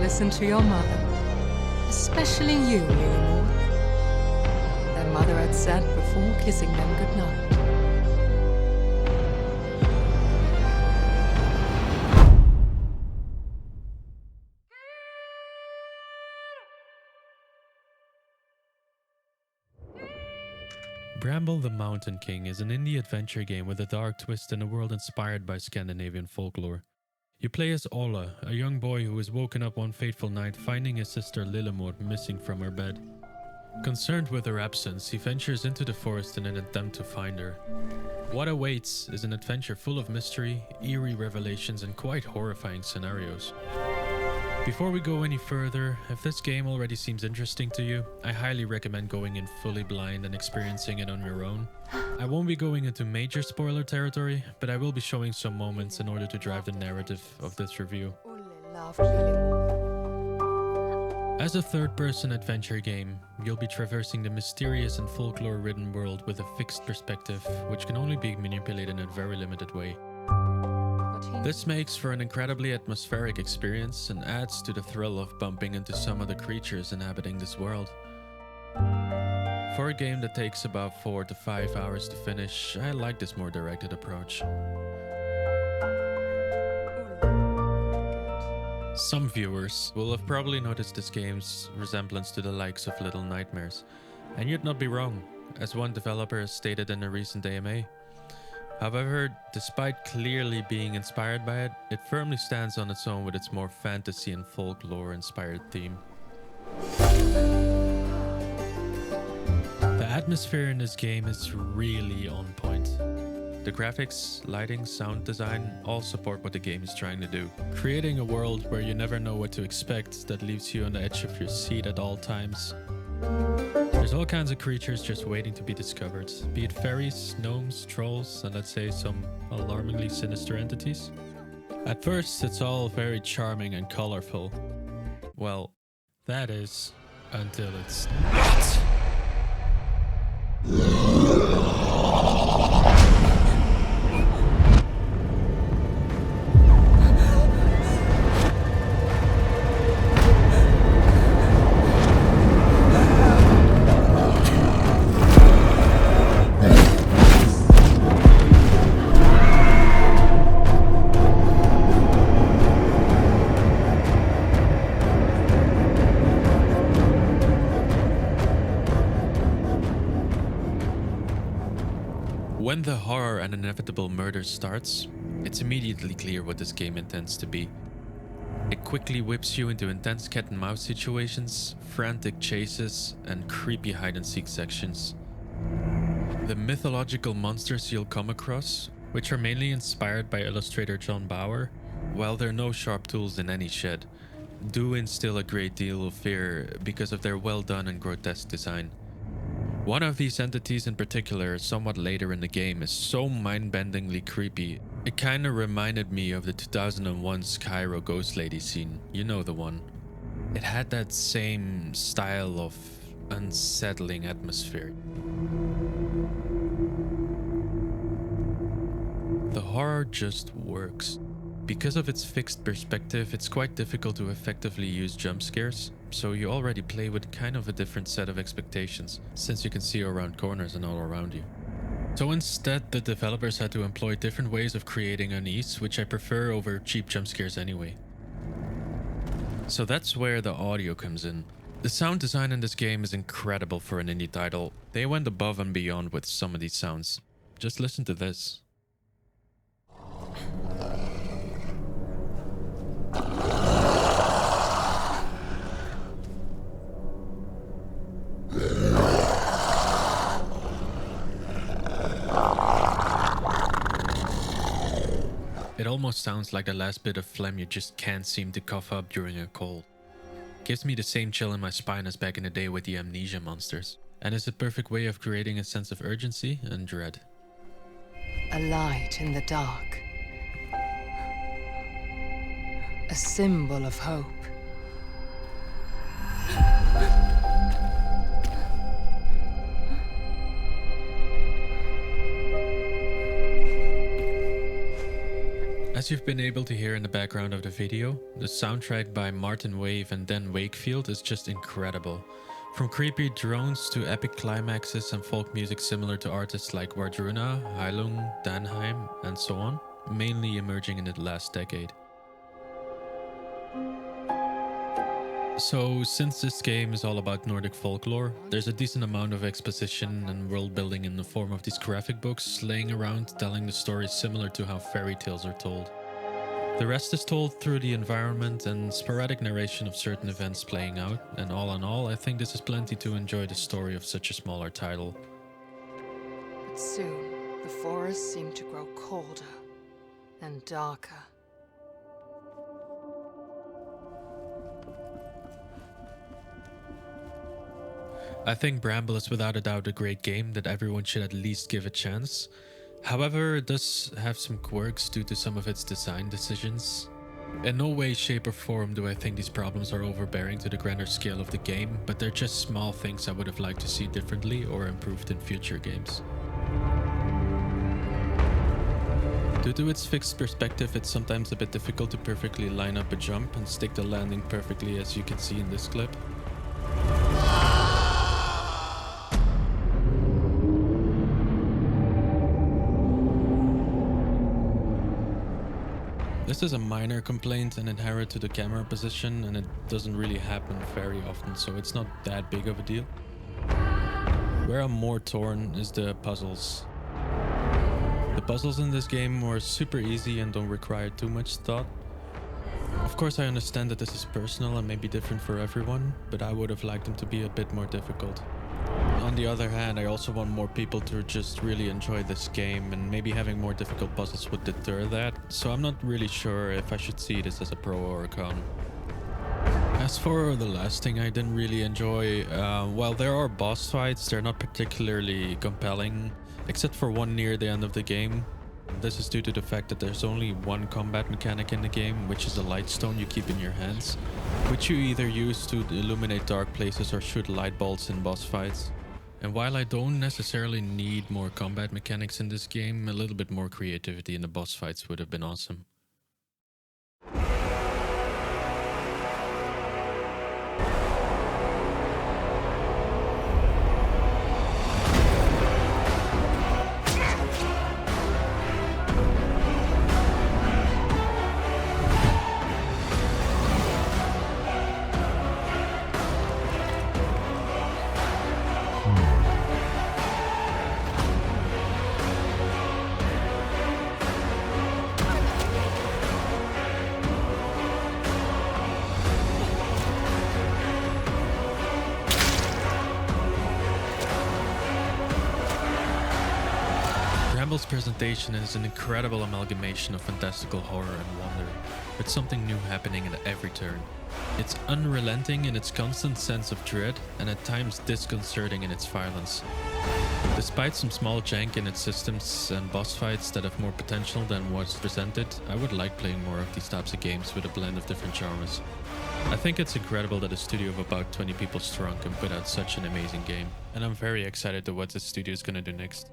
listen to your mother. Especially you, Leonore. Their mother had said before kissing them goodnight. Bramble the Mountain King is an indie adventure game with a dark twist in a world inspired by Scandinavian folklore. You play as Ola, a young boy who is woken up one fateful night finding his sister Lillemor missing from her bed. Concerned with her absence, he ventures into the forest in an attempt to find her. What awaits is an adventure full of mystery, eerie revelations, and quite horrifying scenarios. Before we go any further, if this game already seems interesting to you, I highly recommend going in fully blind and experiencing it on your own. I won't be going into major spoiler territory, but I will be showing some moments in order to drive the narrative of this review. As a third-person adventure game, you'll be traversing the mysterious and folklore-ridden world with a fixed perspective, which can only be manipulated in a very limited way. This makes for an incredibly atmospheric experience and adds to the thrill of bumping into some of the creatures inhabiting this world. For a game that takes about 4 to 5 hours to finish, I like this more directed approach. Some viewers will have probably noticed this game's resemblance to the likes of Little Nightmares, and you'd not be wrong, as one developer has stated in a recent AMA. However, despite clearly being inspired by it, it firmly stands on its own with its more fantasy and folklore-inspired theme. The atmosphere in this game is really on point. The graphics, lighting, sound design all support what the game is trying to do, creating a world where you never know what to expect that leaves you on the edge of your seat at all times. There's all kinds of creatures just waiting to be discovered, be it fairies, gnomes, trolls, and let's say some alarmingly sinister entities. At first, it's all very charming and colorful. Well, that is, until it's not. When the horror and inevitable murder starts, it's immediately clear what this game intends to be. It quickly whips you into intense cat and mouse situations, frantic chases, and creepy hide-and-seek sections. The mythological monsters you'll come across, which are mainly inspired by illustrator John Bauer, while they're no sharp tools in any shed, do instill a great deal of fear because of their well-done and grotesque design. One of these entities in particular, somewhat later in the game, is so mind-bendingly creepy. It kinda reminded me of the 2001 Cairo Ghost Lady scene, you know the one. It had that same style of unsettling atmosphere. The horror just works. Because of its fixed perspective, it's quite difficult to effectively use jump scares, so you already play with kind of a different set of expectations, since you can see around corners and all around you. So instead, the developers had to employ different ways of creating unease, which I prefer over cheap jump scares anyway. So that's where the audio comes in. The sound design in this game is incredible for an indie title. They went above and beyond with some of these sounds. Just listen to this. It almost sounds like the last bit of phlegm you just can't seem to cough up during a cold. Gives me the same chill in my spine as back in the day with the amnesia monsters, and is a perfect way of creating a sense of urgency and dread. A light in the dark. A symbol of hope. As you've been able to hear in the background of the video, the soundtrack by Martin Wave and Dan Wakefield is just incredible. From creepy drones to epic climaxes and folk music similar to artists like Wardruna, Heilung, Danheim, and so on, mainly emerging in the last decade. So, since this game is all about Nordic folklore, there's a decent amount of exposition and world building in the form of these graphic books laying around telling the story similar to how fairy tales are told. The rest is told through the environment and sporadic narration of certain events playing out, and all in all, I think this is plenty to enjoy the story of such a smaller title. But soon, the forest seemed to grow colder and darker. I think Bramble is without a doubt a great game that everyone should at least give a chance. However, it does have some quirks due to some of its design decisions. In no way, shape or form do I think these problems are overbearing to the grander scale of the game, but they're just small things I would have liked to see differently or improved in future games. Due to its fixed perspective, it's sometimes a bit difficult to perfectly line up a jump and stick the landing perfectly, as you can see in this clip. This is a minor complaint and inherent to the camera position, and it doesn't really happen very often, so it's not that big of a deal. Where I'm more torn is the puzzles. The puzzles in this game were super easy and don't require too much thought. Of course, I understand that this is personal and may be different for everyone, but I would have liked them to be a bit more difficult. On the other hand, I also want more people to just really enjoy this game, and maybe having more difficult puzzles would deter that, so I'm not really sure if I should see this as a pro or a con. As for the last thing I didn't really enjoy, while there are boss fights, they're not particularly compelling, except for one near the end of the game. This is due to the fact that there's only one combat mechanic in the game, which is a light stone you keep in your hands, which you either use to illuminate dark places or shoot light bolts in boss fights. And while I don't necessarily need more combat mechanics in this game, a little bit more creativity in the boss fights would have been awesome. Bramble's presentation is an incredible amalgamation of fantastical horror and wonder, with something new happening at every turn. It's unrelenting in its constant sense of dread, and at times disconcerting in its violence. Despite some small jank in its systems and boss fights that have more potential than what's presented, I would like playing more of these types of games with a blend of different genres. I think it's incredible that a studio of about 20 people strong can put out such an amazing game, and I'm very excited to what this studio is gonna do next.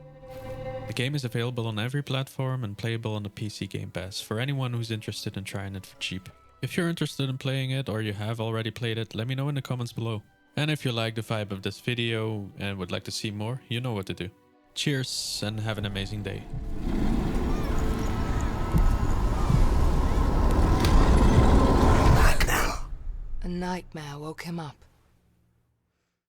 The game is available on every platform and playable on the PC Game Pass for anyone who's interested in trying it for cheap. If you're interested in playing it or you have already played it, let me know in the comments below. And if you like the vibe of this video and would like to see more, you know what to do. Cheers and have an amazing day. A nightmare woke him up.